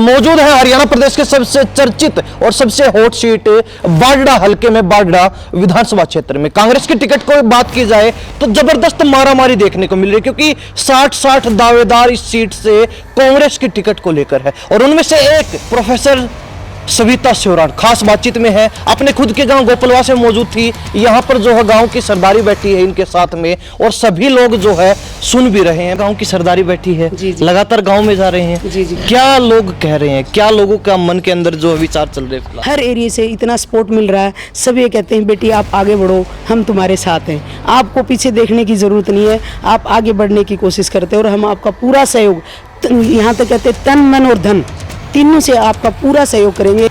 मौजूद है हरियाणा प्रदेश के सबसे चर्चित और सबसे हॉट सीट बाडड़ा हलके में बाडड़ा विधानसभा क्षेत्र में कांग्रेस की टिकट को बात की जाए तो जबरदस्त मारामारी देखने को मिल रही है, क्योंकि 60 दावेदार इस सीट से कांग्रेस की टिकट को लेकर है और उनमें से एक प्रोफेसर सविता शिवरान खास बातचीत में है। अपने खुद के गांव गोपलवा से मौजूद थी। यहाँ पर जो है गांव की सरदारी बैठी है इनके साथ में और सभी लोग जो है सुन भी रहे हैं। गांव की सरदारी बैठी है, लगातार गांव में जा रहे हैं। जी। क्या लोग कह रहे हैं, क्या लोगों का मन के अंदर जो विचार चल रहे हैं? हर एरिया से इतना सपोर्ट मिल रहा है, सब ये कहते हैं बेटी आप आगे बढ़ो, हम तुम्हारे साथ हैं, आपको पीछे देखने की जरूरत नहीं है, आप आगे बढ़ने की कोशिश करते हो और हम आपका पूरा सहयोग, यहाँ तक कहते हैं तन मन और धन तीनों से आपका पूरा सहयोग करेंगे।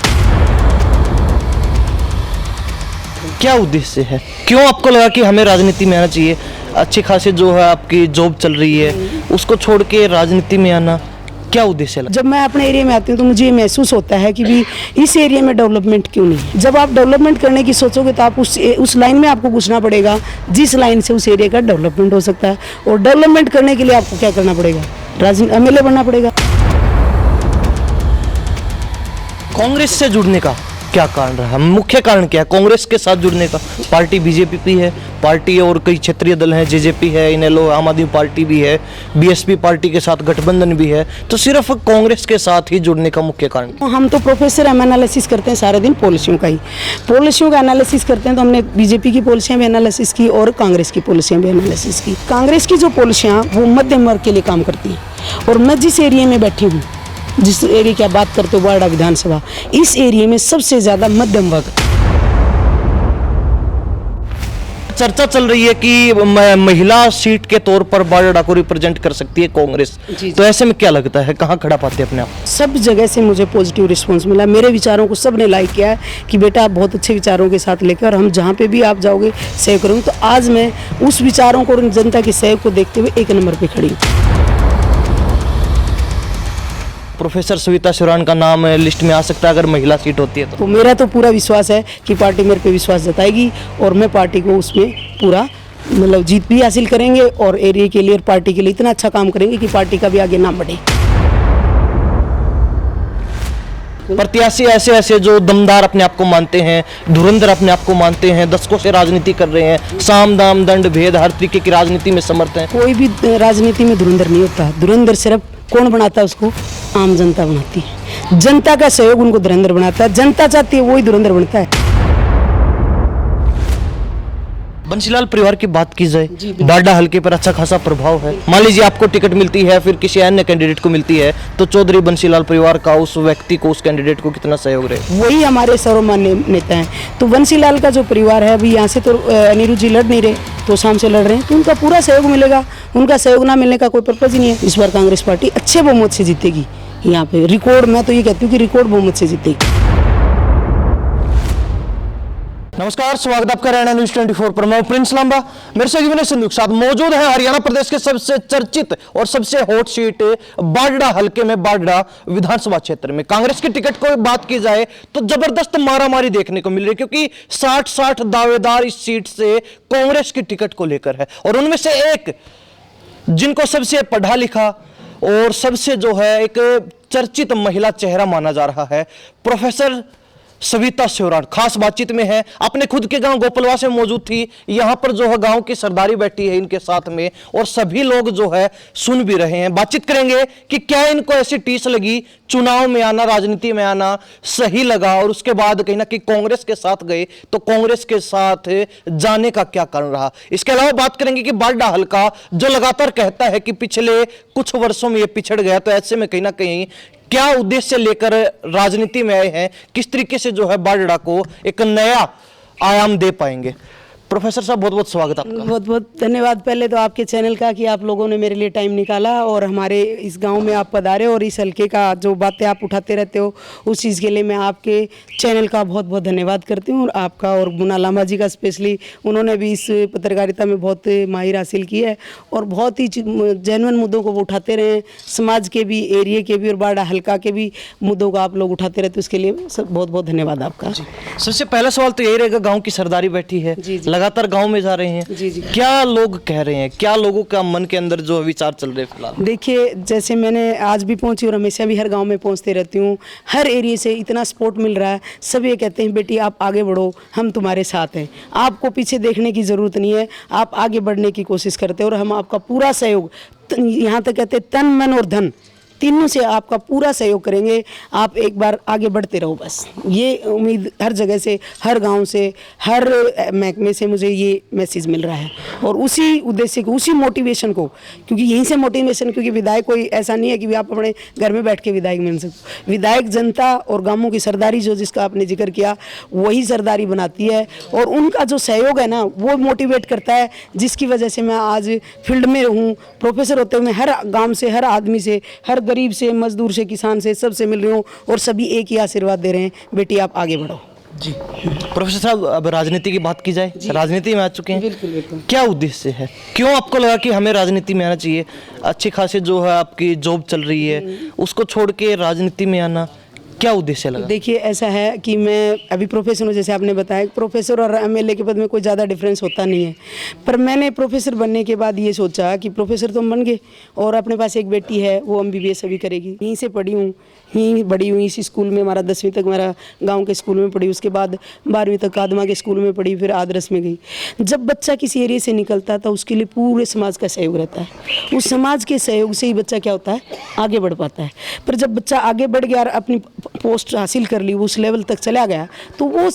क्या उद्देश्य है, क्यों आपको लगा कि हमें राजनीति में आना चाहिए? अच्छी खासी जो है आपकी जॉब चल रही है, उसको छोड़ के राजनीति में आना क्या उद्देश्य लगा? जब मैं अपने एरिया में आती हूँ तो मुझे ये महसूस होता है कि भी इस एरिया में डेवलपमेंट क्यों नहीं। जब आप डेवलपमेंट करने की सोचोगे तो आप उस लाइन में आपको घुसना पड़ेगा जिस लाइन से उस एरिया का डेवलपमेंट हो सकता है, और डेवलपमेंट करने के लिए आपको क्या करना पड़ेगा, एमएलए बनना पड़ेगा। कांग्रेस से जुड़ने का क्या कारण रहा, मुख्य कारण क्या है कांग्रेस के साथ जुड़ने का? पार्टी बीजेपी है, पार्टी और कई क्षेत्रीय दल हैं, जेजेपी है, इनेलो, आम आदमी पार्टी भी है, बीएसपी पार्टी के साथ गठबंधन भी है, तो सिर्फ कांग्रेस के साथ ही जुड़ने का मुख्य कारण? हम तो प्रोफेसर हम एनालिसिस करते हैं सारे दिन पॉलिसियों का एनालिसिस करते हैं। तो हमने बीजेपी की पॉलिसियां भी एनालिसिस की और कांग्रेस की पॉलिसियां भी एनालिसिस की। कांग्रेस की जो पॉलिसियां वो मध्यम वर्ग के लिए काम करती हैं, और मैं जिस एरिया में बैठी हूँ, जिस एरिया की आप बात करते हो बाडड़ा विधानसभा, इस एरिया में सबसे ज्यादा मध्यम वर्ग। चर्चा चल रही है कि महिला सीट के तौर पर बाडड़ा को रिप्रेजेंट कर सकती है कांग्रेस, तो ऐसे में क्या लगता है कहां खड़ा पाते हैं अपने आप? सब जगह से मुझे पॉजिटिव रिस्पांस मिला, मेरे विचारों को सबने लाइक किया है कि बेटा आप बहुत अच्छे विचारों के साथ लेकर, और हम जहां पे भी आप जाओगे सहयोग करूँगी। तो आज मैं उस विचारों को और जनता के सहयोग को देखते हुए 1 नंबर पे खड़ी हूँ। प्रोफेसर सविता शिवरान का नाम लिस्ट में आ सकता है अगर महिला सीट होती है तो मेरा तो पूरा विश्वास है कि पार्टी मेरे पे विश्वास जताएगी और मैं पार्टी को उसमें पूरा मतलब जीत भी हासिल करेंगे और एरिया के लिए और पार्टी के लिए इतना अच्छा काम करेंगे कि पार्टी का भी आगे नाम बढ़े। प्रत्याशी ऐसे जो दमदार अपने आप को मानते हैं, धुरंधर अपने आप को मानते हैं, दशकों से राजनीति कर रहे हैं, साम दाम दंड भेद हर तरीके की राजनीति में समर्थ हैं। कोई भी राजनीति में धुरंधर नहीं होता। धुरंधर सिर्फ कौन बनाता है उसको? आम जनता बनाती है। जनता का सहयोग उनको धुरंधर बनाता है, जनता चाहती है वही धुरंधर बनता है। बंसीलाल परिवार की बात की जाए, बाडड़ा हलके पर अच्छा खासा प्रभाव है। मान लीजिए आपको टिकट मिलती है, फिर किसी अन्य कैंडिडेट को मिलती है, तो चौधरी बंसीलाल परिवार का उस व्यक्ति को, उस कैंडिडेट को कितना सहयोग रहे? वही हमारे सर्वमान्य नेता हैं। तो बंसीलाल का जो परिवार है, अभी यहाँ से तो अनिरुद्ध जी लड़ नहीं रहे, तो शाम से लड़ रहे हैं, तो उनका पूरा सहयोग मिलेगा। उनका सहयोग ना मिलने का कोई पर्पज ही नहीं है। इस बार कांग्रेस पार्टी अच्छे बहुमत से जीतेगी। यहाँ पे रिकॉर्ड, मैं तो ये कहती हूँ कि रिकॉर्ड बहुमत से जीतेगी। नमस्कार, स्वागत आपका हरियाणा न्यूज 24 पर। मैं प्रिंस लांबा, मेरे से विनय सिंधु के साथ मौजूद है हरियाणा प्रदेश के सबसे चर्चित और सबसे हॉट सीट बाडड़ा हलके में बाडड़ा विधानसभा क्षेत्र में कांग्रेस की टिकट को बात की जाए तो जबरदस्त मारामारी देखने को मिल रही है, क्योंकि 60 दावेदार इस सीट से कांग्रेस की टिकट को लेकर है और उनमें से एक जिनको सबसे पढ़ा लिखा और सबसे जो है एक चर्चित महिला चेहरा माना जा रहा है, प्रोफेसर सविता शिवरान खास बातचीत में है। अपने खुद के गांव गोपलवा से मौजूद थी। यहाँ पर जो है गांव की सरदारी बैठी है इनके साथ में और सभी लोग जो है सुन भी रहे हैं। बातचीत करेंगे कि क्या इनको ऐसी टीस लगी, चुनाव में आना, राजनीति में आना सही लगा, और उसके बाद कहीं ना कहीं कांग्रेस के साथ गए तो कांग्रेस के साथ जाने का क्या कारण रहा। इसके अलावा बात करेंगे कि बाडड़ा हलका जो लगातार कहता है कि पिछले कुछ वर्षों में ये पिछड़ गया, तो ऐसे में कहीं ना कहीं क्या उद्देश्य लेकर राजनीति में आए हैं, किस तरीके से जो है बाडड़ा को एक नया आयाम दे पाएंगे। प्रोफेसर साहब बहुत बहुत स्वागत आपका। बहुत बहुत धन्यवाद पहले तो आपके चैनल का कि आप लोगों ने मेरे लिए टाइम निकाला और हमारे इस गांव में आप पधारे और इस हल्के का जो बातें आप उठाते रहते हो उस चीज़ के लिए मैं आपके चैनल का बहुत बहुत धन्यवाद करती हूँ। और आपका और मुन्ना लांबा जी का स्पेशली, उन्होंने भी इस पत्रकारिता में बहुत माहिर हासिल की है और बहुत ही जेन्युइन मुद्दों को वो उठाते रहे, समाज के भी, एरिया के भी और बाडड़ा हल्का के भी मुद्दों को आप लोग उठाते रहते, उसके लिए बहुत बहुत धन्यवाद आपका। सबसे पहला सवाल तो यही रहेगा, गाँव की सरदारी बैठी है, लगातार गांव में जा रहे हैं। जी, जी। क्या लोग कह रहे हैं, क्या लोगों का मन के अंदर जो विचार चल रहे हैं फिलहाल? देखिए, जैसे मैंने आज भी पहुंची और हमेशा भी हर गांव में पहुंचती रहती हूं, हर एरिया से इतना सपोर्ट मिल रहा है। सब ये कहते हैं बेटी आप आगे बढ़ो, हम तुम्हारे साथ हैं, आपको पीछे देखने की ज़रूरत नहीं है, आप आगे बढ़ने की कोशिश करते हो और हम आपका पूरा सहयोग, यहाँ तक कहते हैं तन मन और धन तीनों से आपका पूरा सहयोग करेंगे। आप एक बार आगे बढ़ते रहो, बस ये उम्मीद हर जगह से, हर गांव से, हर महकमे से मुझे ये मैसेज मिल रहा है। और उसी उद्देश्य को, उसी मोटिवेशन को, क्योंकि यहीं से मोटिवेशन, क्योंकि विधायक कोई ऐसा नहीं है कि आप अपने घर में बैठ के विधायक बन सकते। विधायक जनता और गांवों की सरदारी, जो जिसका आपने जिक्र किया, वही सरदारी बनाती है और उनका जो सहयोग है ना, वो मोटिवेट करता है, जिसकी वजह से मैं आज फील्ड में हूँ। प्रोफेसर होते हुए हर गाँव से, हर आदमी से, हर गरीब से, मजदूर से, किसान से, सबसे मिल रही हूँ और सभी एक ही आशीर्वाद दे रहे हैं, बेटी आप आगे बढ़ो। जी प्रोफेसर साहब, अब राजनीति की बात की जाए, राजनीति में आ चुके हैं। बिल्कुल बिल्कुल। क्या उद्देश्य है, क्यों आपको लगा कि हमें राजनीति में आना चाहिए? अच्छी खासी जो है आपकी जॉब चल रही है, उसको छोड़ के राजनीति में आना, क्या उद्देश्य लगा? देखिए, ऐसा है कि मैं अभी प्रोफेसर हूँ, जैसे आपने बताया, प्रोफेसर और एमएलए के पद में कोई ज़्यादा डिफरेंस होता नहीं है। पर मैंने प्रोफेसर बनने के बाद ये सोचा कि प्रोफेसर तो हम बन गए और अपने पास एक बेटी है, वो एमबीबीएस अभी करेगी। यहीं से पढ़ी हूँ, यहीं बड़ी हुई, इसी स्कूल में। हमारा 10वीं तक मेरा गांव के स्कूल में पढ़ी, उसके बाद 12वीं तक कादमा के स्कूल में पढ़ी, फिर आदर्श में गई। जब बच्चा किसी एरिया से निकलता है तो उसके लिए पूरे समाज का सहयोग रहता है। उस समाज के सहयोग से ही बच्चा क्या होता है, आगे बढ़ पाता है। पर जब बच्चा आगे बढ़ गया और अपनी पोस्ट हासिल कर ली, उस लेवल तक चला गया, तो वो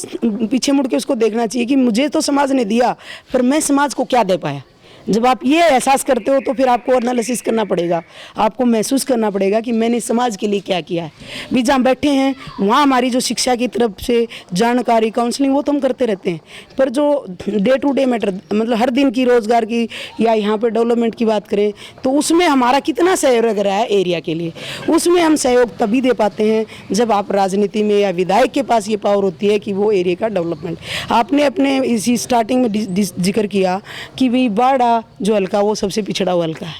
पीछे मुड़ के उसको देखना चाहिए कि मुझे तो समाज ने दिया, पर मैं समाज को क्या दे पाया। जब आप ये एहसास करते हो तो फिर आपको एनालिसिस करना पड़ेगा, आपको महसूस करना पड़ेगा कि मैंने समाज के लिए क्या किया है। भी जहाँ बैठे हैं वहाँ हमारी जो शिक्षा की तरफ से जानकारी, काउंसलिंग, वो तो हम करते रहते हैं, पर जो डे टू डे मैटर, मतलब हर दिन की रोज़गार की या यहाँ पर डेवलपमेंट की बात करें, तो उसमें हमारा कितना सहयोग रहा है एरिया के लिए, उसमें हम सहयोग तभी दे पाते हैं जब आप राजनीति में या विधायक के पास ये पावर होती है कि वो एरिया का डेवलपमेंट। आपने अपने इसी स्टार्टिंग में जिक्र किया कि भाई बाढ़ जो हल्का, वो सबसे पिछड़ा हुआ हल्का है।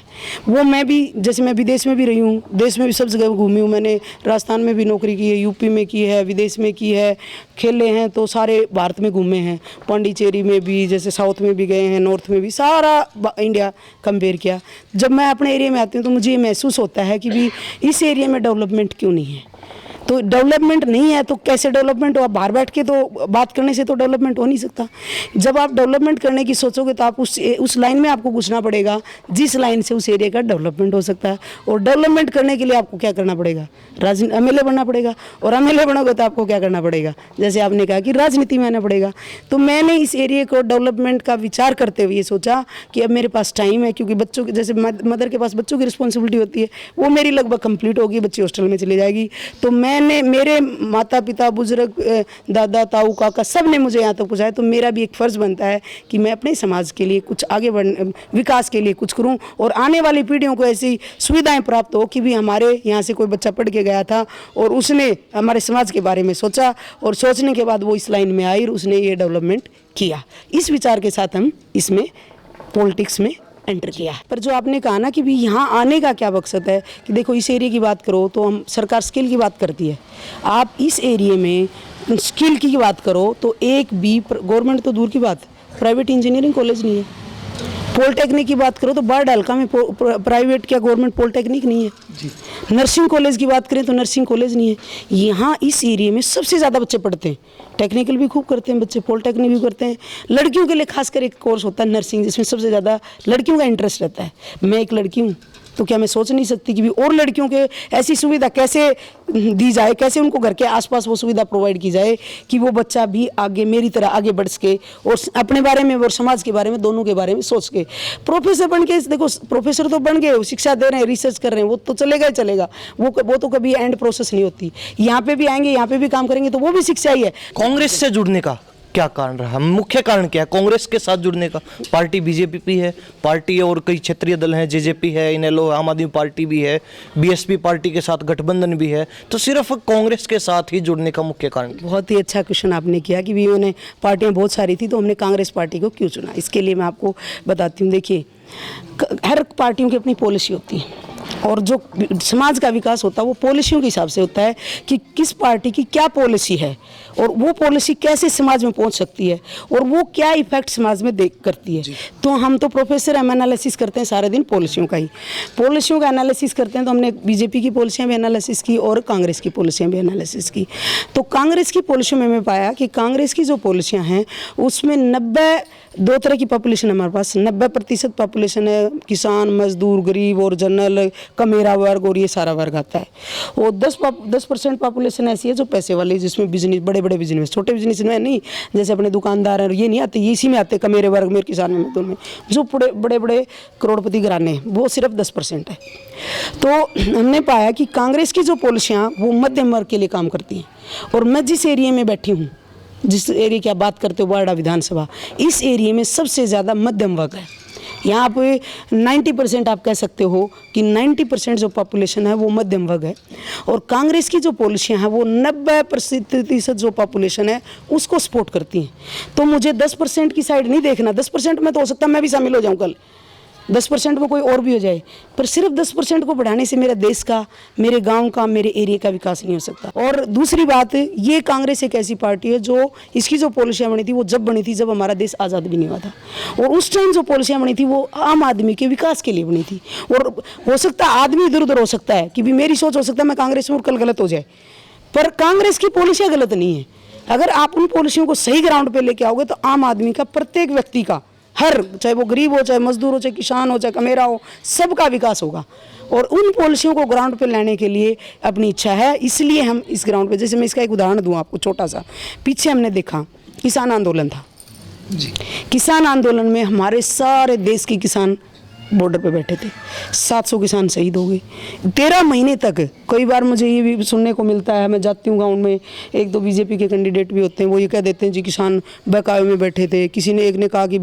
वो मैं भी, जैसे मैं विदेश में भी रही हूँ, देश में भी सब जगह घूमी हूँ। मैंने राजस्थान में भी नौकरी की है, यूपी में की है, विदेश में की है, खेले हैं, तो सारे भारत में घूमे हैं। पांडिचेरी में भी, जैसे साउथ में भी गए हैं, नॉर्थ में भी, सारा इंडिया कंपेयर किया। जब मैं अपने एरिया में आती हूँ तो मुझे ये महसूस होता है कि भी इस एरिया में डेवलपमेंट क्यों नहीं है। तो डेवलपमेंट नहीं है तो कैसे डेवलपमेंट हो? आप बाहर बैठ के तो बात करने से तो डेवलपमेंट हो नहीं सकता। जब आप डेवलपमेंट करने की सोचोगे तो आप उस लाइन में आपको घुसना पड़ेगा जिस लाइन से उस एरिया का डेवलपमेंट हो सकता है। और डेवलपमेंट करने के लिए आपको क्या करना पड़ेगा? एमएलए बनना पड़ेगा। और एमएलए बनोगे तो आपको क्या करना पड़ेगा? जैसे आपने कहा कि राजनीति में आना पड़ेगा। तो मैंने इस एरिया को डेवलपमेंट का विचार करते हुए सोचा कि अब मेरे पास टाइम है, क्योंकि बच्चों के, जैसे मदर के पास बच्चों की रिस्पॉन्सिबिलिटी होती है, वो मेरी लगभग कंप्लीट होगी, बच्ची हॉस्टल में चली जाएगी। तो मैंने, मेरे माता पिता, बुजुर्ग, दादा, ताऊ, काका, सब ने मुझे यहाँ तक पहुँचाया, तो मेरा भी एक फ़र्ज़ बनता है कि मैं अपने समाज के लिए कुछ आगे विकास के लिए कुछ करूँ और आने वाली पीढ़ियों को ऐसी सुविधाएं प्राप्त हो कि भी हमारे यहाँ से कोई बच्चा पढ़ के गया था और उसने हमारे समाज के बारे में सोचा और सोचने के बाद वो इस लाइन में आई और उसने ये डेवलपमेंट किया। इस विचार के साथ हम इसमें पॉलिटिक्स में एंटर किया। पर जो आपने कहा ना कि भी यहाँ आने का क्या मकसद है, कि देखो इस एरिया की बात करो तो हम, सरकार स्किल की बात करती है, आप इस एरिया में स्किल की बात करो तो एक भी गवर्नमेंट तो दूर की बात, प्राइवेट इंजीनियरिंग कॉलेज नहीं है। पॉलिटेक्निक की बात करो तो बाढ़ हल्का में प्राइवेट क्या गवर्नमेंट पॉलिटेक्निक नहीं है जी। नर्सिंग कॉलेज की बात करें तो नर्सिंग कॉलेज नहीं है। यहाँ इस एरिया में सबसे ज़्यादा बच्चे पढ़ते हैं, टेक्निकल भी खूब करते हैं बच्चे, पॉलिटेक्निक भी करते हैं। लड़कियों के लिए खासकर एक कोर्स होता है नर्सिंग, जिसमें सबसे ज़्यादा लड़कियों का इंटरेस्ट रहता है। मैं एक लड़की हूँ तो क्या मैं सोच नहीं सकती कि भी और लड़कियों के ऐसी सुविधा कैसे दी जाए, कैसे उनको घर के आसपास वो सुविधा प्रोवाइड की जाए कि वो बच्चा भी आगे मेरी तरह आगे बढ़ सके और अपने बारे में और समाज के बारे में, दोनों के बारे में सोच के। प्रोफेसर बन के देखो, प्रोफेसर तो बन गए, शिक्षा दे रहे हैं, रिसर्च कर रहे हैं, वो तो चलेगा ही चलेगा, वो तो कभी एंड प्रोसेस नहीं होती। यहाँ पे भी आएंगे, यहाँ पे भी काम करेंगे, तो वो भी शिक्षा ही है। कांग्रेस से जुड़ने का क्या कारण रहा, मुख्य कारण क्या है कांग्रेस के साथ जुड़ने का? पार्टी बीजेपी है, पार्टी और कई क्षेत्रीय दल हैं, जेजेपी है, इनेलो, आम आदमी पार्टी भी है, बीएसपी पार्टी के साथ गठबंधन भी है, तो सिर्फ कांग्रेस के साथ ही जुड़ने का मुख्य कारण? बहुत ही अच्छा क्वेश्चन आपने किया कि भी उन्हें पार्टियां बहुत सारी थी तो हमने कांग्रेस पार्टी को क्यों चुना। इसके लिए मैं आपको बताती हूँ। देखिए, हर पार्टियों की अपनी पॉलिसी होती है और जो समाज का विकास होता है वो पॉलिसियों के हिसाब से होता है कि किस पार्टी की क्या पॉलिसी है और वो पॉलिसी कैसे समाज में पहुंच सकती है और वो क्या इफेक्ट समाज में देख करती है। तो हम तो प्रोफेसर हम एनालिसिस करते हैं सारे दिन पॉलिसियों का ही, पॉलिसियों का एनालिसिस करते हैं। तो हमने बीजेपी की पॉलिसियां भी एनालिसिस की और कांग्रेस की पॉलिसियां भी एनालिसिस की। तो कांग्रेस की पॉलिसियों में मैं पाया कि कांग्रेस की जो पॉलिसियां हैं उसमें 2 तरह की पॉपुलेशन है हमारे पास। 90% पॉपुलेशन है किसान, मजदूर, गरीब और जनरल, कमेरा वर्ग और ये सारा वर्ग आता है। और 10% पॉपुलेशन ऐसी है जो पैसे वाली, जिसमें बिजनेस, बड़े बड़े बिजनेस, छोटे बिजनेस में नहीं, जैसे अपने दुकानदार हैं ये नहीं आते, ये इसी में आते, कमेरे वर्ग में, किसान में, मजदूर में। जो बड़े बड़े करोड़पति घराने हैं वो सिर्फ 10% है। तो हमने पाया कि कांग्रेस की जो पॉलिसियाँ वो मध्यम वर्ग के लिए काम करती हैं। और मैं जिस एरिया में बैठी हूँ, जिस एरिया की आप बात करते हो बारडा विधानसभा, इस एरिया में सबसे ज़्यादा मध्यम वर्ग है। यहाँ पे 90% आप कह सकते हो कि 90% जो पॉपुलेशन है वो मध्यम वर्ग है। और कांग्रेस की जो पॉलिसियाँ हैं वो 90% जो पॉपुलेशन है उसको सपोर्ट करती हैं। तो मुझे 10% की साइड नहीं देखना। 10% में तो हो सकता है मैं भी शामिल हो जाऊँ कल, 10% में कोई और भी हो जाए, पर सिर्फ 10% को बढ़ाने से मेरे देश का, मेरे गांव का, मेरे एरिया का विकास नहीं हो सकता। और दूसरी बात, ये कांग्रेस एक ऐसी पार्टी है जो इसकी जो पॉलिसियाँ बनी थी वो जब बनी थी जब हमारा देश आज़ाद भी नहीं हुआ था। और उस टाइम जो पॉलिसियाँ बनी थी वो आम आदमी के विकास के लिए बनी थी। और हो सकता है आदमी इधर उधर हो सकता है कि भी मेरी सोच हो सकता है मैं कांग्रेस में और कल गलत हो जाए, पर कांग्रेस की पॉलिसियाँ गलत नहीं है। अगर आप उन पॉलिसियों को सही ग्राउंड पर लेके आओगे तो आम आदमी का, प्रत्येक व्यक्ति का, हर, चाहे वो गरीब हो, चाहे मजदूर हो, चाहे किसान हो, चाहे कमेरा हो, सबका विकास होगा। और उन पॉलिसियों को ग्राउंड पे लाने के लिए अपनी इच्छा है, इसलिए हम इस ग्राउंड पे, जैसे मैं इसका एक उदाहरण दूं आपको छोटा सा, पीछे हमने देखा किसान आंदोलन था जी। किसान आंदोलन में हमारे सारे देश के किसान बॉर्डर पे बैठे थे, 700 किसान शहीद हो गए 13 महीने तक। कई बार मुझे ये भी सुनने को मिलता है, मैं जाती हूँ गाँव में, 1-2 बीजेपी के कैंडिडेट भी होते हैं, वो ये कह देते हैं जी किसान बहकावे में बैठे थे। किसी ने, एक ने कहा कि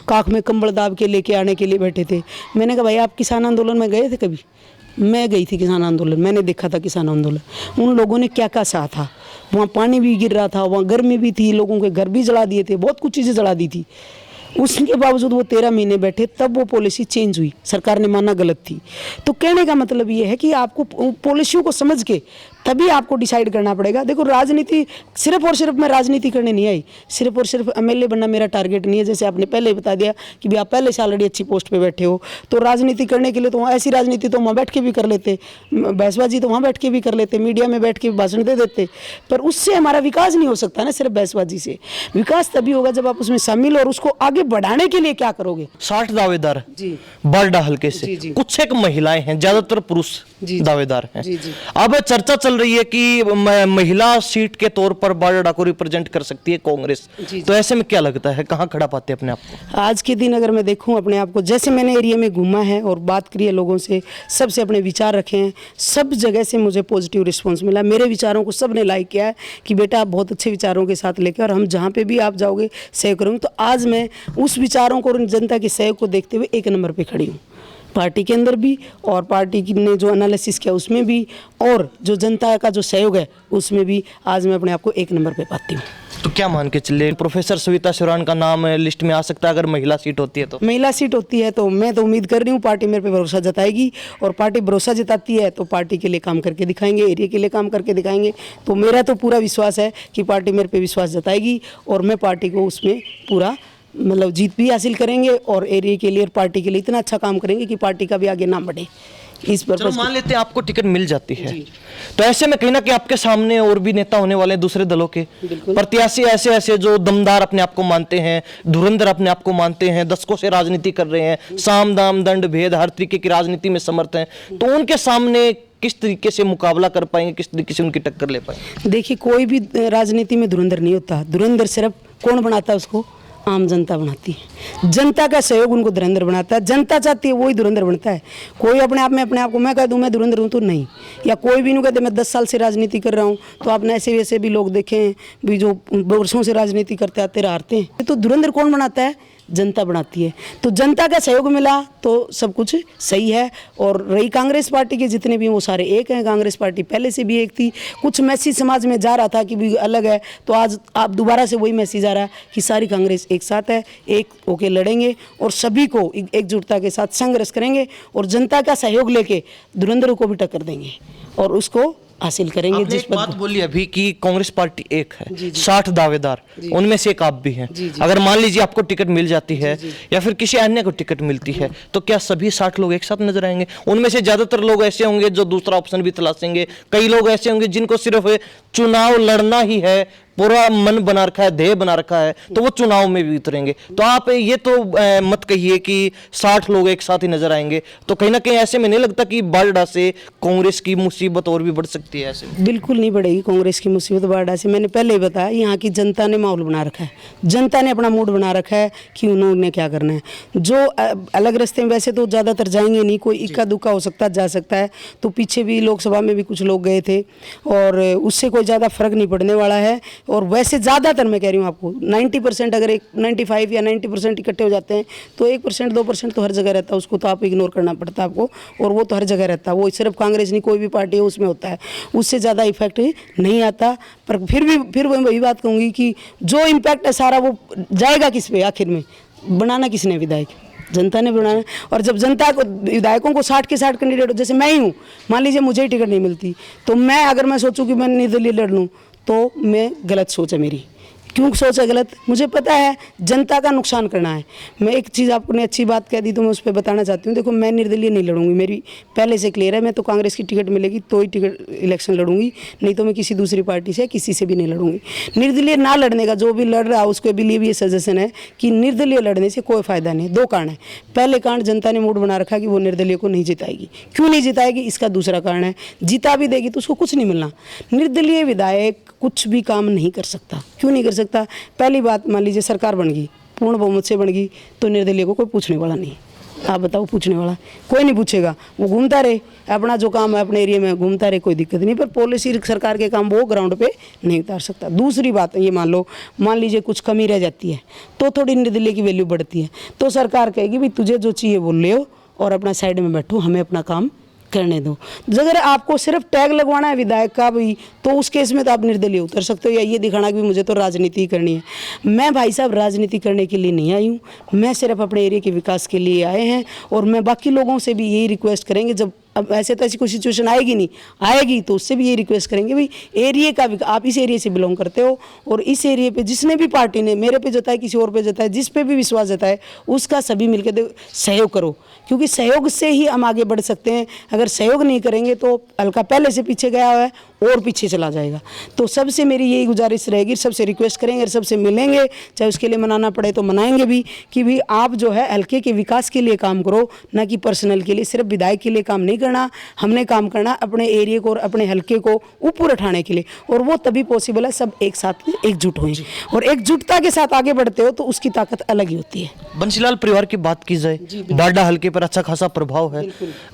काख में कंबल दाब के लेके आने के लिए बैठे थे। मैंने कहा भाई आप किसान आंदोलन में गए थे कभी? मैं गई थी किसान आंदोलन, मैंने देखा था किसान आंदोलन। उन लोगों ने क्या क्या सहा था, वहाँ पानी भी गिर रहा था, वहाँ गर्मी भी थी, लोगों के घर भी जला दिए थे, बहुत कुछ चीज़ें जला दी थी। उसके बावजूद वो 13 महीने बैठे, तब वो पॉलिसी चेंज हुई, सरकार ने माना गलत थी। तो कहने का मतलब ये है कि आपको पॉलिसियों को समझ के तभी आपको डिसाइड करना पड़ेगा। देखो राजनीति सिर्फ और सिर्फ, मैं राजनीति करने नहीं आई, सिर्फ और सिर्फ एमएलए बनना मेरा टारगेट नहीं है। जैसे आपने पहले ही बता दिया कि भी आप पहले से ऑलरेडी अच्छी पोस्ट पे बैठे हो, तो राजनीति करने के लिए तो ऐसी राजनीति तो वहाँ बैठ के भी कर लेते, बहसबाजी तो वहाँ बैठ के भी कर लेते, मीडिया में बैठ के भाषण दे देते, पर उससे हमारा विकास नहीं हो सकता ना। सिर्फ बहसबाजी से विकास तभी होगा जब आप उसमें शामिल, और उसको आगे बढ़ाने के लिए क्या करोगे। 60 दावेदार जी, बारडा हल्के से, कुछ एक महिलाएं हैं, ज्यादातर पुरुष दावेदार हैं। अब चर्चा चल रही है कि महिला सीट के तौर पर बारडा को रिप्रेजेंट कर सकती है कांग्रेस। तो ऐसे में क्या लगता है, कहाँ खड़ा पाते हैं अपने आप को? आज के दिन अगर मैं देखूं अपने आप को, जैसे मैंने एरिया में घूमा है और बात करी है लोगों से, सबसे अपने विचार रखे हैं, सब जगह से मुझे पॉजिटिव रिस्पांस मिला। मेरे विचारों को सब ने लाइक किया है कि बेटा आप बहुत अच्छे विचारों के साथ लेके, और हम जहाँ पे भी आप जाओगे सहयोग करूँगी। तो आज मैं उस विचारों को और जनता के सहयोग को देखते हुए 1 नंबर पर खड़ी हूँ, पार्टी के अंदर भी, और पार्टी ने जो एनालिसिस किया उसमें भी, और जो जनता का जो सहयोग है उसमें भी आज मैं अपने आप को 1 नंबर पे पाती हूँ। तो क्या मान के चले, प्रोफेसर सविता शिवरान का नाम लिस्ट में आ सकता है अगर महिला सीट होती है तो? महिला सीट होती है तो मैं तो उम्मीद कर रही हूँ पार्टी मेरे पे भरोसा जताएगी, और पार्टी भरोसा जताती है तो पार्टी के लिए काम करके दिखाएंगे, एरिया के लिए काम करके दिखाएंगे। तो मेरा तो पूरा विश्वास है कि पार्टी मेरे पे विश्वास जताएगी, और मैं पार्टी को उसमें पूरा मतलब जीत भी हासिल करेंगे, और एरिया के लिए और पार्टी के लिए इतना अच्छा काम करेंगे कि पार्टी का भी आगे नाम बढ़े। इस पर मान लेते हैं आपको टिकट मिल जाती है, तो ऐसे में कहीं ना कहीं आपके सामने और भी नेता होने वाले हैं दूसरे दलों के प्रत्याशी, ऐसे ऐसे जो दमदार अपने आप को मानते हैं, धुरंधर अपने आप को मानते हैं, दशकों से राजनीति कर रहे हैं, साम दाम दंड भेद हर तरीके की राजनीति में समर्थ हैं। तो उनके सामने किस तरीके से मुकाबला कर पाएंगे, किस तरीके से उनकी टक्कर ले पाएंगे? देखिए कोई भी राजनीति में धुरंधर नहीं होता। धुरंधर सिर्फ कौन बनाता है उसको? आम जनता बनाती है। जनता का सहयोग उनको धुरंधर बनाता है। जनता चाहती है वही धुरंधर बनता है। कोई अपने आप को मैं कह दूं मैं धुरंधर हूं तो नहीं, या कोई भी नहीं कहते मैं 10 साल से राजनीति कर रहा हूं। तो आपने ऐसे वैसे भी लोग देखे हैं भी जो वर्षों से राजनीति करते आते हारते हैं। तो धुरंधर कौन बनाता है? जनता बनाती है। तो जनता का सहयोग मिला तो सब कुछ सही है। और रही कांग्रेस पार्टी के जितने भी वो सारे एक हैं। कांग्रेस पार्टी पहले से भी एक थी। कुछ मैसेज समाज में जा रहा था कि भी अलग है, तो आज आप दोबारा से वही मैसेज आ रहा है कि सारी कांग्रेस एक साथ है, एक होके लड़ेंगे और सभी को एकजुटता के साथ संघर्ष करेंगे और जनता का सहयोग लेके धुरंधर को भी टक्कर देंगे और उसको हासिल करेंगे। आपने एक बात बोली अभी कि कांग्रेस पार्टी एक है, 60 दावेदार, उनमें से एक आप भी हैं। अगर मान लीजिए आपको टिकट मिल जाती है या फिर किसी अन्य को टिकट मिलती है, तो क्या सभी 60 लोग एक साथ नजर आएंगे? उनमें से ज्यादातर लोग ऐसे होंगे जो दूसरा ऑप्शन भी तलाशेंगे, कई लोग ऐसे होंगे जिनको सिर्फ चुनाव लड़ना ही है, पूरा मन बना रखा है, ध्येय बना रखा है, तो वो चुनाव में भी उतरेंगे। तो आप ये तो मत कहिए कि 60 लोग एक साथ ही नजर आएंगे। तो कहीं ना कहीं ऐसे में नहीं लगता कि बारडा से कांग्रेस की मुसीबत और भी बढ़ सकती है? ऐसे बिल्कुल नहीं बढ़ेगी कांग्रेस की मुसीबत बारडा से। मैंने पहले ही बताया, यहाँ की जनता ने माहौल बना रखा है, जनता ने अपना मूड बना रखा है कि उन्होंने क्या करना है। जो अलग रास्ते में वैसे तो ज़्यादातर जाएंगे नहीं, कोई इक्का दुक्का हो सकता है, जा सकता है। तो पीछे भी लोकसभा में भी कुछ लोग गए थे और उससे कोई ज़्यादा फर्क नहीं पड़ने वाला है। और वैसे ज़्यादातर मैं कह रही हूँ आपको 90% अगर 95 या 90% इकट्ठे हो जाते हैं तो 1% 2% तो हर जगह रहता है, उसको तो आप इग्नोर करना पड़ता है आपको, और वो तो हर जगह रहता है। वो सिर्फ कांग्रेस नहीं, कोई भी पार्टी है उसमें होता है, उससे ज़्यादा इफेक्ट नहीं आता। पर फिर मैं वही बात कहूँगी कि जो इम्पैक्ट है सारा वो जाएगा किस पे? आखिर में बनाना किसने? विधायक जनता ने बनाना। और जब जनता को, विधायकों को 60 के 60 कैंडिडेट, जैसे मैं ही हूँ, मान लीजिए मुझे ही टिकट नहीं मिलती, तो मैं अगर मैं सोचूं कि मैं निर्दलीय लड़ लूँ तो मैं गलत सोच है मेरी। क्यों सोच है गलत? मुझे पता है जनता का नुकसान करना है। मैं एक चीज़ आपने अच्छी बात कह दी तो मैं उस पर बताना चाहती हूँ। देखो, मैं निर्दलीय नहीं लड़ूंगी, मेरी पहले से क्लियर है। मैं तो कांग्रेस की टिकट मिलेगी तो ही टिकट इलेक्शन लड़ूंगी, नहीं तो मैं किसी दूसरी पार्टी से किसी से भी नहीं लड़ूंगी। निर्दलीय ना लड़ने का, जो भी लड़ रहा है उसके भी लिए भी ये सजेशन है कि निर्दलीय लड़ने से कोई फायदा नहीं है। 2 कारण है। पहले कारण, जनता ने मूड बना रखा कि वो निर्दलीय को नहीं जिताएगी। क्यों नहीं जिताएगी? इसका दूसरा कारण है, जिता भी देगी तो उसको कुछ नहीं मिलना। निर्दलीय विधायक कुछ भी काम नहीं कर सकता। क्यों नहीं कर सकता? पहली बात, मान लीजिए सरकार बन गई, पूर्ण बहुमत से बन गई, तो निर्दलीय को कोई पूछने वाला नहीं। आप बताओ, पूछने वाला कोई नहीं पूछेगा। वो घूमता रहे, अपना जो काम है अपने एरिया में घूमता रहे, कोई दिक्कत नहीं। पर पॉलिसी सरकार के काम वो ग्राउंड पे नहीं उतार सकता। दूसरी बात ये मान लीजिए कुछ कमी रह जाती है तो थोड़ी निर्दलीय की वैल्यू बढ़ती है। तो सरकार कहेगी भाई तुझे जो चाहिए वो ले और अपना साइड में बैठो, हमें अपना काम करने दो। अगर आपको सिर्फ टैग लगवाना है विधायक का भी, तो उस केस में तो आप निर्दलीय उतर सकते हो, या ये दिखाना कि मुझे तो राजनीति करनी है। मैं भाई साहब राजनीति करने के लिए नहीं आई हूँ, मैं सिर्फ अपने एरिया के विकास के लिए आए हैं। और मैं बाकी लोगों से भी यही रिक्वेस्ट करेंगे, जब अब ऐसे तो ऐसी कोई सिचुएशन आएगी नहीं, आएगी तो उससे भी ये रिक्वेस्ट करेंगे भाई एरिया का, आप इस एरिया से बिलोंग करते हो और इस एरिया पे जिसने भी पार्टी ने मेरे पे जताए, किसी और पे जताए, जिस पे भी विश्वास जताए, उसका सभी मिलकर सहयोग करो, क्योंकि सहयोग से ही हम आगे बढ़ सकते हैं। अगर सहयोग नहीं करेंगे तो हल्का पहले से पीछे गया हुआ है और पीछे चला जाएगा। तो सबसे मेरी यही गुजारिश रहेगी, सबसे रिक्वेस्ट करेंगे, सबसे मिलेंगे, चाहे उसके लिए मनाना पड़े तो मनाएंगे भी, कि भी आप जो है हल्के के विकास के लिए काम करो, ना कि पर्सनल के लिए। सिर्फ विधायक के लिए काम नहीं करना, हमने काम करना अपने एरिया को और अपने हल्के को ऊपर उठाने के लिए, और वो तभी पॉसिबल है सब एक साथ एकजुट हों। और एकजुटता के साथ आगे बढ़ते हो तो उसकी ताकत अलग ही होती है। बंसीलाल परिवार की बात की जाए, बारडा हल्के पर अच्छा खासा प्रभाव है।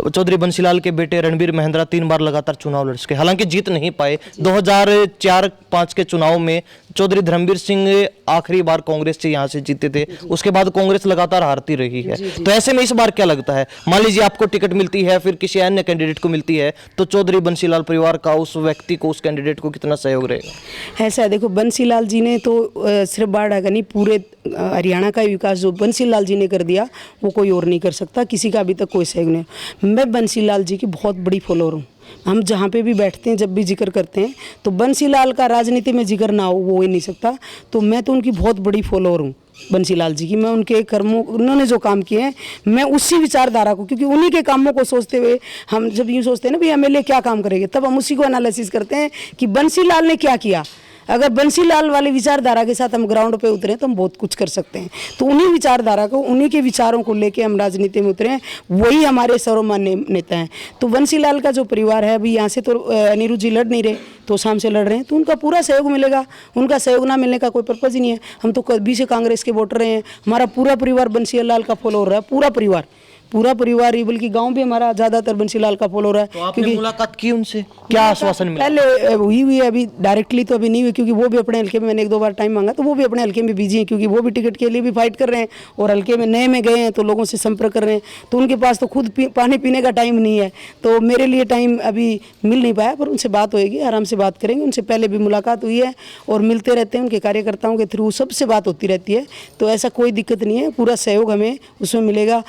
चौधरी बंसीलाल के बेटे रणबीर महिंद्रा 3 बार लगातार चुनाव लड़ सके, हालांकि जीत नहीं पाए। 2004-5 के चुनाव में चौधरी धर्मवीर सिंह आखिरी बार कांग्रेस से यहाँ से जीते थे, उसके बाद कांग्रेस लगातार हारती रही है। तो ऐसे में इस बार क्या लगता है, मान लीजिए आपको टिकट मिलती है, फिर किसी अन्य कैंडिडेट को मिलती है, तो चौधरी बंसीलाल परिवार का उस व्यक्ति को, उस कैंडिडेट को कितना सहयोग रहेगा? ऐसा है, देखो बंसीलाल जी ने तो सिर्फ बारडा का नहीं, पूरे हरियाणा का विकास जो बंसीलाल जी ने कर दिया वो कोई और नहीं कर सकता, किसी का अभी तक कोई सहयोग नहीं। मैं बंसीलाल जी की बहुत बड़ी फॉलोअर हूँ। हम जहाँ पे भी बैठते हैं, जब भी जिक्र करते हैं, तो बंसीलाल का राजनीति में जिक्र ना हो वो ही नहीं सकता। तो मैं तो उनकी बहुत बड़ी फॉलोअर हूँ बंसीलाल जी की। मैं उनके कर्मों, उन्होंने जो काम किए हैं, मैं उसी विचारधारा को, क्योंकि उन्हीं के कामों को सोचते हुए हम जब यूँ सोचते हैं ना भाई एमएलए क्या काम करेंगे, तब हम उसी को एनालिसिस करते हैं कि बंसीलाल ने क्या किया। अगर बंसीलाल वाली विचारधारा के साथ हम ग्राउंड पे उतरे तो हम बहुत कुछ कर सकते हैं। तो उन्हीं विचारधारा को, उन्हीं के विचारों को लेके हम राजनीति में उतरे हैं, वही हमारे सर्वमान्य नेता हैं। तो बंसीलाल का जो परिवार है, अभी यहाँ से तो अनिरुद्ध जी लड़ नहीं रहे, तो शाम से लड़ रहे हैं, तो उनका पूरा सहयोग मिलेगा। उनका सहयोग ना मिलने का कोई पर्पज़ ही नहीं है। हम तो कभी से कांग्रेस के वोटर रहे हैं, हमारा पूरा परिवार बंसीलाल का फॉलोअर रहा है, पूरा पूरा परिवार ही, बल्कि गांव भी हमारा ज़्यादातर बंसीलाल का फॉलोअर है। तो आपने मुलाकात की उनसे, क्या आश्वासन मिला? पहले हुई है, अभी डायरेक्टली तो अभी नहीं हुई, क्योंकि वो भी अपने हल्के में, मैंने 1-2 बार टाइम मांगा तो वो भी अपने हल्के में बिजी हैं, क्योंकि वो भी टिकट के लिए भी फाइट कर रहे हैं और हल्के में नए में गए हैं तो लोगों से संपर्क कर रहे हैं, तो उनके पास तो खुद पानी पीने का टाइम नहीं है। तो मेरे लिए टाइम अभी मिल नहीं पाया, पर उनसे बात होएगी, आराम से बात करेंगे। उनसे पहले भी मुलाकात हुई है और मिलते रहते हैं, उनके कार्यकर्ताओं के थ्रू सबसे बात होती रहती है, तो ऐसा कोई दिक्कत नहीं है। पूरा सहयोग हमें उसमें मिलेगा।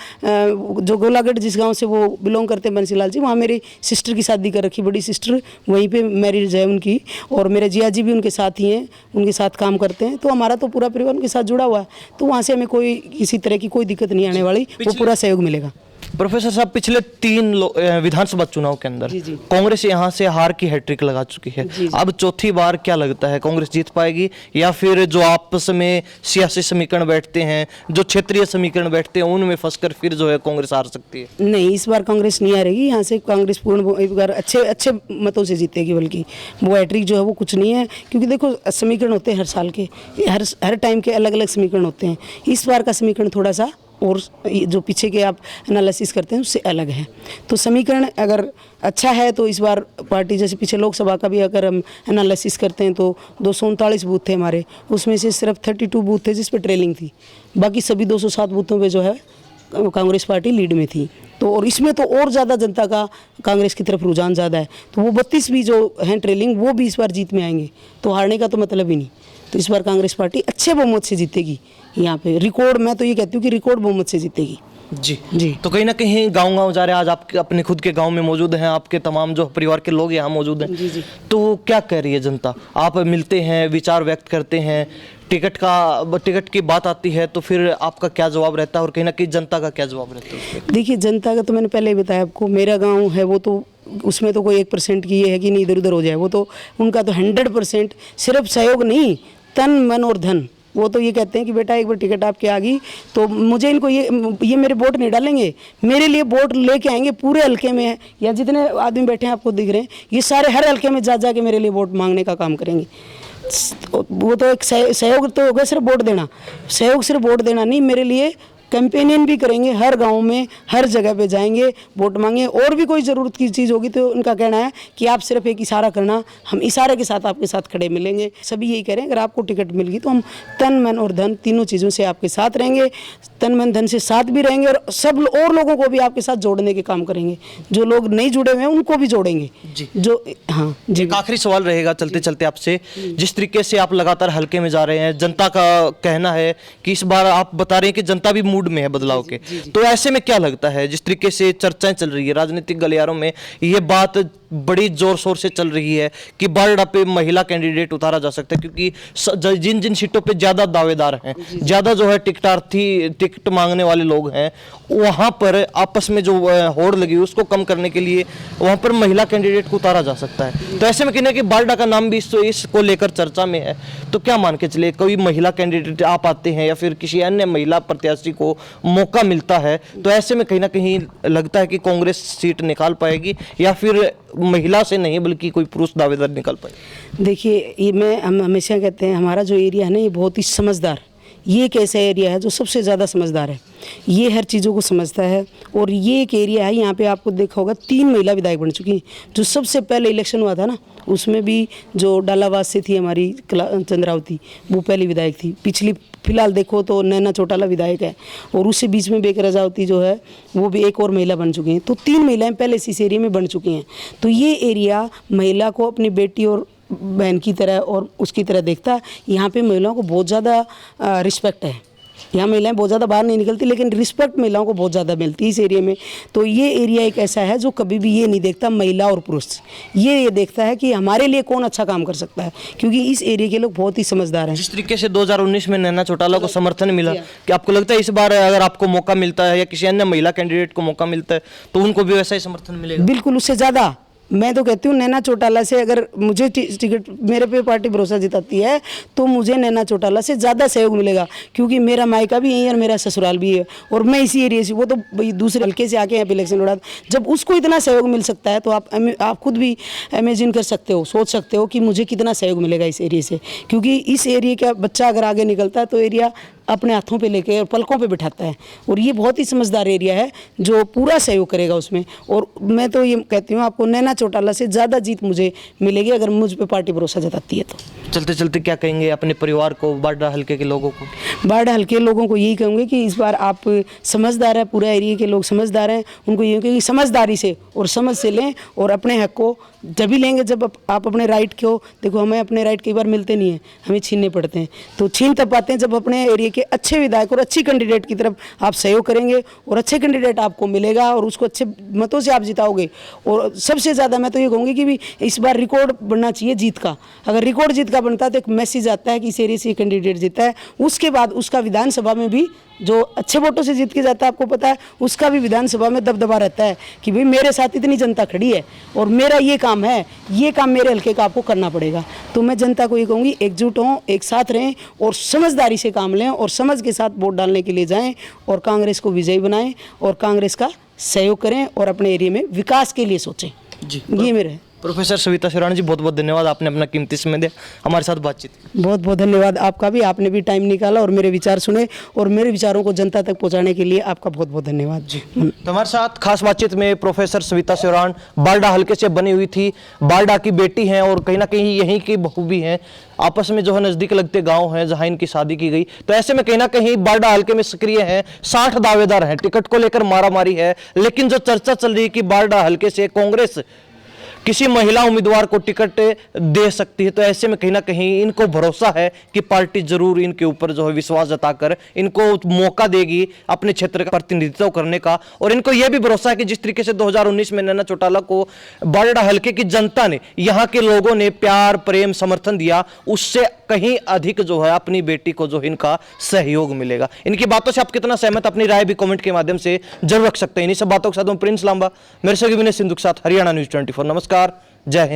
जो गोलागढ़ जिस गांव से वो बिलोंग करते हैं बंसीलाल जी, वहाँ मेरी सिस्टर की शादी कर रखी, बड़ी सिस्टर, वहीं पे मैरिज है उनकी, और मेरे जिया जी भी उनके साथ ही हैं, उनके साथ काम करते हैं, तो हमारा तो पूरा परिवार उनके साथ जुड़ा हुआ है, तो वहाँ से हमें कोई किसी तरह की कोई दिक्कत नहीं आने वाली, वो पूरा सहयोग मिलेगा। प्रोफेसर साहब, पिछले 3 विधानसभा चुनाव के अंदर जी, जी। कांग्रेस यहाँ से हार की हैट्रिक लगा चुकी है। जी, जी। अब चौथी बार क्या लगता है, कांग्रेस जीत पाएगी या फिर जो आपस में सियासी समीकरण बैठते हैं, जो क्षेत्रीय समीकरण बैठते हैं, उनमें फंसकर फिर जो है कांग्रेस हार सकती है? नहीं, इस बार कांग्रेस नहीं हारेगी। यहाँ से कांग्रेस पूर्ण एक बार अच्छे मतों से जीतेगी, बल्कि वो हैट्रिक जो है वो कुछ नहीं है, क्योंकि देखो समीकरण होते हैं हर साल के, हर टाइम के अलग अलग समीकरण होते हैं। इस बार का समीकरण थोड़ा सा और जो पीछे के आप एनालिसिस करते हैं उससे अलग है, तो समीकरण अगर अच्छा है तो इस बार पार्टी, जैसे पीछे लोकसभा का भी अगर हम एनालिसिस करते हैं तो 239 बूथ थे हमारे, उसमें से सिर्फ 32 बूथ थे जिस पर ट्रेलिंग थी, बाकी सभी 207 बूथों पे जो है कांग्रेस पार्टी लीड में थी। तो और इसमें तो और ज़्यादा जनता का कांग्रेस की तरफ रुझान ज़्यादा है, तो वो 32 भी जो हैं ट्रेलिंग, वो भी इस बार जीत में आएंगे, तो हारने का तो मतलब ही नहीं। तो इस बार कांग्रेस पार्टी अच्छे बहुमत से जीतेगी, यहाँ पे रिकॉर्ड, मैं तो ये कहती हूँ कि रिकॉर्ड बहुमत से जीतेगी। जी जी। तो कहीं ना कहीं गांव जा रहे हैं, आज आप अपने खुद के गांव में मौजूद हैं, आपके तमाम जो परिवार के लोग यहाँ मौजूद हैं। जी, जी। तो क्या कह रही है जनता? आप मिलते हैं, विचार व्यक्त करते हैं, टिकट की बात आती है तो फिर आपका क्या जवाब रहता है और कहीं ना कहीं जनता का क्या जवाब रहता है उसपे? देखिए, जनता का तो मैंने पहले ही बताया आपको, मेरा गांव है वो तो उसमें तो कोई 1% की ये है कि नहीं इधर उधर हो जाए, वो तो उनका तो 100% सिर्फ सहयोग नहीं, तन मन और धन। वो तो ये कहते हैं कि बेटा एक बार टिकट आपके आ गई तो मुझे इनको ये मेरे वोट नहीं डालेंगे, मेरे लिए वोट लेके आएंगे पूरे हल्के में, या जितने आदमी बैठे हैं आपको दिख रहे हैं, ये सारे हर हल्के में जा के मेरे लिए वोट मांगने का काम करेंगे। वो तो एक सहयोग तो होगा, सिर्फ वोट देना, सहयोग सिर्फ वोट देना नहीं, मेरे लिए कैंपेनियन भी करेंगे, हर गांव में हर जगह पे जाएंगे, वोट मांगे। और भी कोई ज़रूरत की चीज़ होगी तो उनका कहना है कि आप सिर्फ एक इशारा करना, हम इशारे के साथ आपके साथ खड़े मिलेंगे। सभी यही कह रहे हैं, अगर आपको टिकट मिल गई तो हम तन मन और धन तीनों चीज़ों से आपके साथ रहेंगे, तन मन धन से साथ भी रहेंगे, और सब और लोगों को भी आपके साथ जोड़ने के काम करेंगे, जो लोग नहीं जुड़े हुए हैं उनको भी जोड़ेंगे जी। जो हाँ जी। एक आखिरी सवाल रहेगा चलते चलते आपसे, जिस तरीके से आप लगातार हल्के में जा रहे हैं, जनता का कहना है कि इस बार आप बता रहे हैं कि जनता भी मूड में है बदलाव के, तो ऐसे में क्या लगता है, जिस तरीके से चर्चाएं चल रही है राजनीतिक गलियारों में, ये बात बड़ी जोर शोर से चल रही है कि बारडा पे महिला कैंडिडेट उतारा जा सकता है, क्योंकि जिन जिन सीटों पे ज्यादा दावेदार हैं, ज्यादा जो है टिकट मांगने वाले लोग हैं, वहां पर आपस में जो होड़ लगी उसको कम करने के लिए वहां पर महिला कैंडिडेट को उतारा जा सकता है। तो ऐसे में कहने कि बारडा का नाम भी इसको लेकर चर्चा में है, तो क्या मान के चले कोई महिला कैंडिडेट आप आते हैं या फिर किसी अन्य महिला प्रत्याशी को मौका मिलता है, तो ऐसे में कहीं ना कहीं लगता है कि कांग्रेस सीट निकाल पाएगी या फिर महिला से नहीं बल्कि कोई पुरुष दावेदार निकाल पाए? देखिए, हम हमेशा कहते हैं हमारा जो एरिया है ना, ये बहुत ही समझदार, ये एक ऐसा एरिया है जो सबसे ज़्यादा समझदार है, ये हर चीज़ों को समझता है। और ये एक एरिया है, यहाँ पे आपको देखा होगा 3 महिला विधायक बन चुकी हैं। जो सबसे पहले इलेक्शन हुआ था ना, उसमें भी जो डालावाद से थी हमारी चंद्रावती, वो पहली विधायक थी। पिछली फिलहाल देखो तो नैना चौटाला विधायक है, और उससे बीच में बेक रजावती जो है वो भी एक और महिला बन चुकी हैं। तो 3 महिलाएं पहले इस एरिया में बन चुकी हैं। तो ये एरिया महिला को अपनी बेटी और बहन की तरह और उसकी तरह देखता है। यहाँ पे महिलाओं को बहुत ज़्यादा रिस्पेक्ट है, यहाँ महिलाएं बहुत ज़्यादा बाहर नहीं निकलती, लेकिन रिस्पेक्ट महिलाओं को बहुत ज़्यादा मिलती है इस एरिया में। तो ये एरिया एक ऐसा है जो कभी भी ये नहीं देखता महिला और पुरुष, ये देखता है कि हमारे लिए कौन अच्छा काम कर सकता है, क्योंकि इस एरिया के लोग बहुत ही समझदार हैं। जिस तरीके से 2019 में नैना चौटाला को समर्थन मिला, कि आपको लगता है इस बार अगर आपको मौका मिलता है या किसी अन्य महिला कैंडिडेट को मौका मिलता है तो उनको भी वैसा ही समर्थन मिलेगा? बिल्कुल, उससे ज़्यादा। मैं तो कहती हूँ नैना चौटाला से अगर मुझे टिकट, मेरे पे पार्टी भरोसा जिताती है तो मुझे नैना चौटाला से ज़्यादा सहयोग मिलेगा, क्योंकि मेरा मायका भी यही है और मेरा ससुराल भी है, और मैं इसी एरिया से, वो तो दूसरे हल्के से आके यहाँ पे इलेक्शन लड़ा। जब उसको इतना सहयोग मिल सकता है तो आप खुद भी इमेजिन कर सकते हो, सोच सकते हो कि मुझे कितना सहयोग मिलेगा इस एरिया से। क्योंकि इस एरिया का बच्चा अगर आगे निकलता है तो एरिया अपने हाथों पे लेके और पलकों पे बिठाता है, और ये बहुत ही समझदार एरिया है जो पूरा सहयोग करेगा उसमें। और मैं तो ये कहती हूँ आपको नैना चौटाला से ज़्यादा जीत मुझे मिलेगी अगर मुझ पे पार्टी भरोसा जताती है तो। चलते चलते क्या कहेंगे अपने परिवार को, बाडा हल्के के लोगों को? बाढ़ हल्के लोगों को यही कहूँगी कि इस बार आप समझदार हैं, पूरा एरिया के लोग समझदार हैं, उनको ये कि समझदारी से और समझ से लें और अपने हक को जब भी लेंगे जब आप अपने राइट को, देखो हमें अपने राइट कई बार मिलते नहीं हैं, हमें छीनने पड़ते हैं, तो छीन तब पाते हैं जब अपने एरिया के अच्छे विधायक और अच्छी कैंडिडेट की तरफ आप सहयोग करेंगे और अच्छे कैंडिडेट आपको मिलेगा और उसको अच्छे मतों से आप जिताओगे। और सबसे ज़्यादा मैं तो ये कहूँगी कि भी इस बार रिकॉर्ड बनना चाहिए जीत का। अगर रिकॉर्ड जीत का बनता है तो एक मैसेज आता है कि इस एरिया से कैंडिडेट जीता है, उसके बाद उसका विधानसभा में भी जो अच्छे वोटों से जीत के जाता है, आपको पता है उसका भी विधानसभा में दबदबा रहता है कि भाई मेरे साथ इतनी जनता खड़ी है और मेरा ये काम है, ये काम मेरे हल्के का आपको करना पड़ेगा। तो मैं जनता को ये कहूँगी एकजुट हों, एक साथ रहें और समझदारी से काम लें और समझ के साथ वोट डालने के लिए जाएं और कांग्रेस को विजयी बनाएं और कांग्रेस का सहयोग करें और अपने एरिया में विकास के लिए सोचें। जी, ये मेरे प्रोफेसर सविता शिवराणा जी, बहुत बहुत धन्यवाद, आपने अपना कीमती समय दिया हमारे साथ बातचीत की। बहुत बहुत धन्यवाद आपका भी, आपने भी टाइम निकाला और मेरे विचार सुने और मेरे विचारों को जनता तक पहुंचाने के लिए आपका बहुत बहुत धन्यवाद जी। तो हमारे साथ खास बातचीत में प्रोफेसर सविता शिवराण बारडा हल्के से बनी हुई थी, बारडा की बेटी हैं और कहीं ना कहीं यहीं की बहू भी हैं, आपस में जो है नजदीक लगते गांव हैं जहां इनकी शादी की गई। तो ऐसे में कहीं ना कहीं बारडा हल्के में सक्रिय हैं, 60 दावेदार हैं, टिकट को लेकर मारामारी है। लेकिन जो चर्चा चल रही है कि बारडा हल्के से कांग्रेस किसी महिला उम्मीदवार को टिकट दे सकती है, तो ऐसे में कहीं ना कहीं इनको भरोसा है कि पार्टी जरूर इनके ऊपर जो है विश्वास जताकर इनको मौका देगी अपने क्षेत्र का प्रतिनिधित्व करने का। और इनको यह भी भरोसा है कि जिस तरीके से 2019 में नैना चौटाला को बारडा हल्के की जनता ने, यहाँ के लोगों ने प्यार प्रेम समर्थन दिया, उससे कहीं अधिक जो है अपनी बेटी को जो इनका सहयोग मिलेगा। इनकी बातों से आप कितना सहमत, अपनी राय भी कमेंट के माध्यम से जरूर रख सकते हैं। इन्हीं सब बातों के साथ मैं प्रिंस लांबा, मेरे सहयोगी विनय सिंधु के साथ हरियाणा न्यूज़ 24। नमस्कार, जय हिंद।